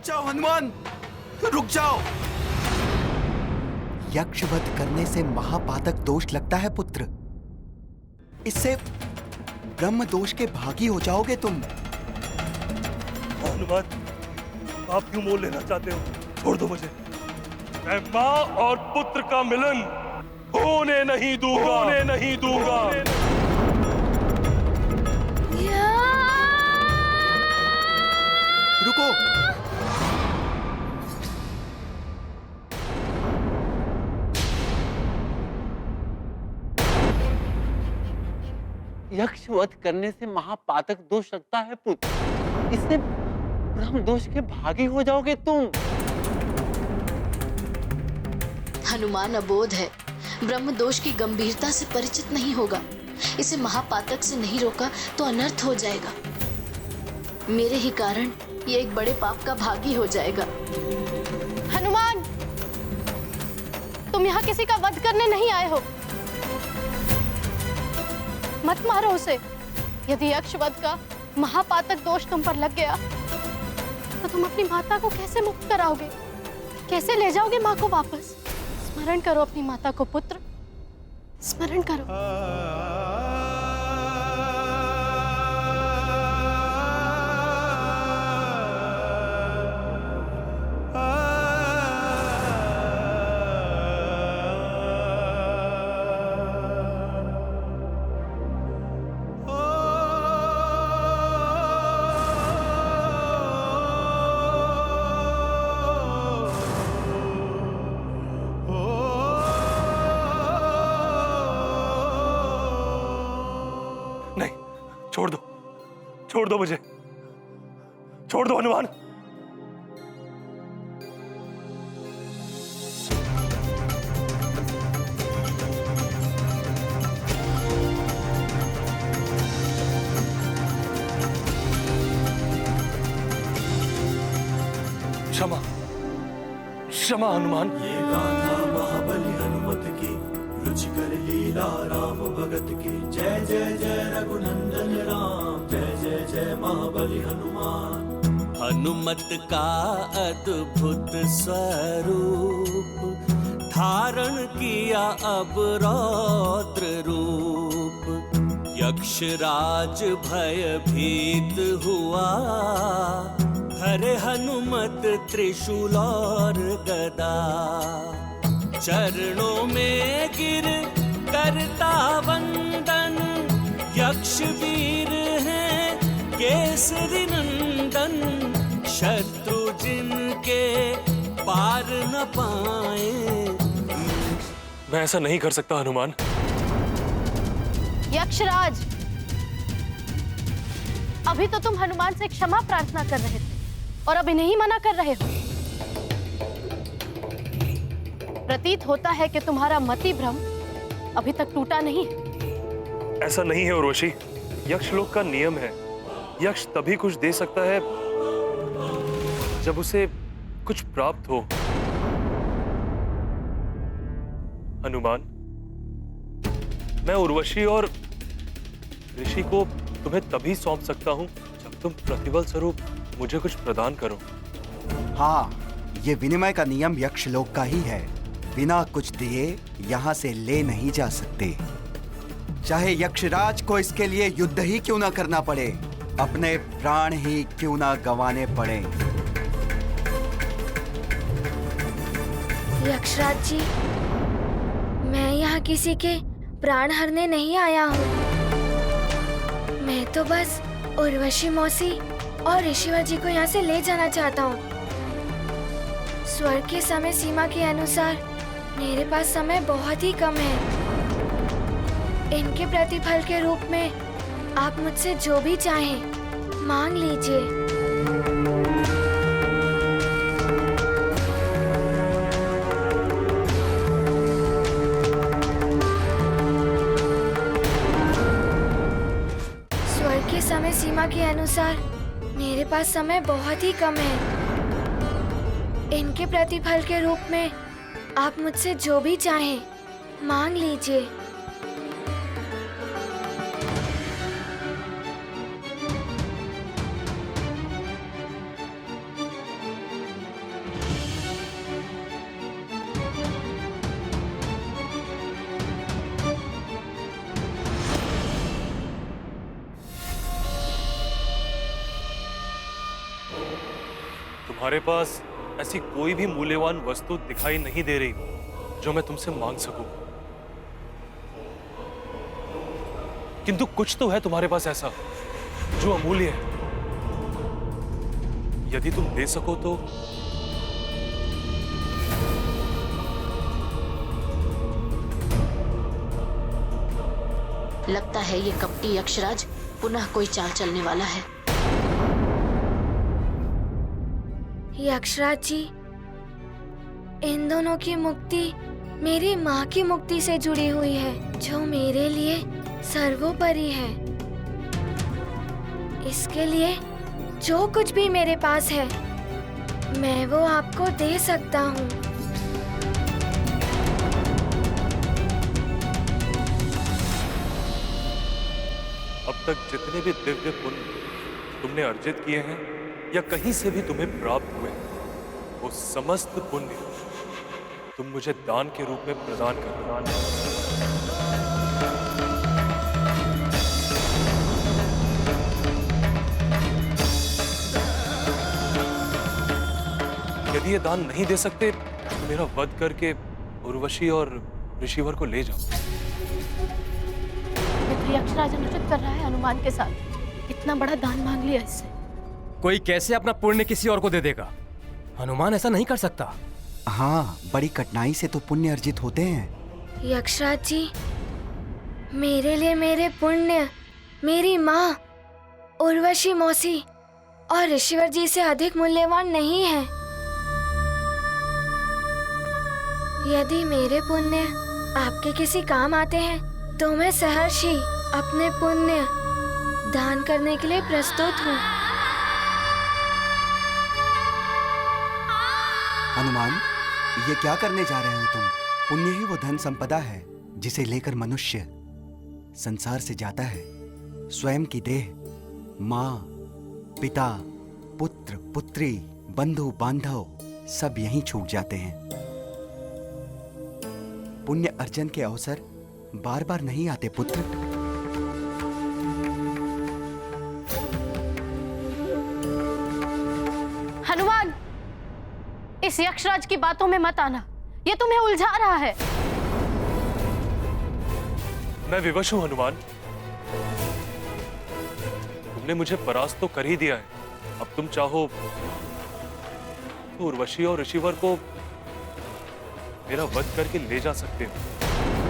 जाओ हनुमान, रुक जाओ। यक्षवध करने से महापातक दोष लगता है पुत्र। इससे ब्रह्म दोष के भागी हो जाओगे तुम। हनुमान, आप क्यों मोल लेना चाहते हो? छोड़ दो मुझे। मैं माँ और पुत्र का मिलन होने नहीं दूंगा, होने नहीं दूंगा। रुको। यक्षवध करने से महापातक दोष लगता है पुत्र। इससे ब्रह्म दोष के भागी हो जाओगे तुम। हनुमान अबोध है, ब्रह्म दोष की गंभीरता से परिचित नहीं होगा। इसे महापातक से नहीं रोका तो अनर्थ हो जाएगा। मेरे ही कारण ये एक बड़े पाप का भागी हो जाएगा। हनुमान, तुम यहाँ किसी का वध करने नहीं आए हो। मत मारो उसे। यदि यक्षवध का महापातक दोष तुम पर लग गया तो तुम अपनी माता को कैसे मुक्त कराओगे? कैसे ले जाओगे माँ को वापस? स्मरण करो अपनी माता को पुत्र, स्मरण करो। छोड़ दो मुझे, छोड़ दो हनुमान। क्षमा, क्षमा हनुमान। ये गाथा महाबली हनुमत की, रुचिकर लीला राम भगत की। जय जय जय रघुनंदन राम, जय जय जय महाबली हनुमान। हनुमत का अद्भुत स्वरूप, धारण किया अब रौद्र रूप। यक्षराज भयभीत हुआ, हरे हनुमत त्रिशूल और गदा। चरणों में गिर करता वंदन, यक्ष वीर हैं केसरी नंदन। शत्रु जिनके पार न पाए। मैं ऐसा नहीं कर सकता हनुमान। यक्षराज, अभी तो तुम हनुमान से क्षमा प्रार्थना कर रहे थे और अभी नहीं मना कर रहे हो। प्रतीत होता है कि तुम्हारा मति भ्रम अभी तक टूटा नहीं है। ऐसा नहीं है उर्वशी, यक्षलोक का नियम है, यक्ष तभी कुछ दे सकता है जब उसे कुछ प्राप्त हो। हनुमान, मैं उर्वशी और ऋषि को तुम्हें तभी सौंप सकता हूं जब तुम प्रतिबल स्वरूप मुझे कुछ प्रदान करो। हाँ, ये विनिमय का नियम यक्षलोक का ही है। बिना कुछ दिए यहाँ से ले नहीं जा सकते, चाहे यक्षराज को इसके लिए युद्ध ही क्यों ना करना पड़े, अपने प्राण ही क्यों ना गंवाने पड़े। यक्षराज जी, मैं यहाँ किसी के प्राण हरने नहीं आया हूँ। मैं तो बस उर्वशी मौसी और ऋषिवर जी को यहाँ से ले जाना चाहता हूँ। स्वर्ग के समय सीमा के अनुसार मेरे पास समय बहुत ही कम है। इनके प्रतिफल के रूप में आप मुझसे जो भी चाहें मांग लीजिए। स्वर्ग के समय सीमा के अनुसार मेरे पास समय बहुत ही कम है। इनके प्रतिफल के रूप में आप मुझसे जो भी चाहें मांग लीजिए। तुम्हारे पास ऐसी कोई भी मूल्यवान वस्तु दिखाई नहीं दे रही जो मैं तुमसे मांग सकूं। किंतु कुछ तो है तुम्हारे पास ऐसा जो अमूल्य है। यदि तुम दे सको तो लगता है ये कपटी यक्षराज पुनः कोई चाल चलने वाला है। यक्षराज जी, इन दोनों की मुक्ति मेरी माँ की मुक्ति से जुड़ी हुई है, जो मेरे लिए सर्वोपरि है। इसके लिए जो कुछ भी मेरे पास है, मैं वो आपको दे सकता हूँ। अब तक जितने भी दिव्य पुण्य तुमने अर्जित किए हैं या कहीं से भी तुम्हें प्राप्त हुए, वो समस्त पुण्य तुम मुझे दान के रूप में प्रदान कर। यदि ये दान नहीं दे सकते तो मेरा वध करके उर्वशी और ऋषिवर को ले जाओ। यक्षराज अनुचित कर रहा है हनुमान के साथ। इतना बड़ा दान मांग लिया इससे। कोई कैसे अपना पुण्य किसी और को दे देगा? हनुमान ऐसा नहीं कर सकता। हाँ, बड़ी कठिनाई से तो पुण्य अर्जित होते हैं। यक्षराज जी, मेरे लिए मेरे पुण्य मेरी माँ उर्वशी मौसी और ऋषिवर जी से अधिक मूल्यवान नहीं है। यदि मेरे पुण्य आपके किसी काम आते हैं तो मैं सहर्ष ही अपने पुण्य दान करने के लिए प्रस्तुत हूँ। हनुमान, ये क्या करने जा रहे हो तुम? पुण्य ही वो धन संपदा है जिसे लेकर मनुष्य संसार से जाता है। स्वयं की देह, माँ, पिता, पुत्र, पुत्री, बंधु, बांधव सब यहीं छूट जाते हैं। पुण्य अर्जन के अवसर बार बार नहीं आते पुत्र। हनुमान, इस यक्षराज की बातों में मत आना, ये तुम्हें उलझा रहा है। मैं विवश हूं हनुमान। तुमने मुझे परास्त तो कर ही दिया है। अब तुम चाहो तो उर्वशी और ऋषिवर को मेरा वध करके ले जा सकते हो।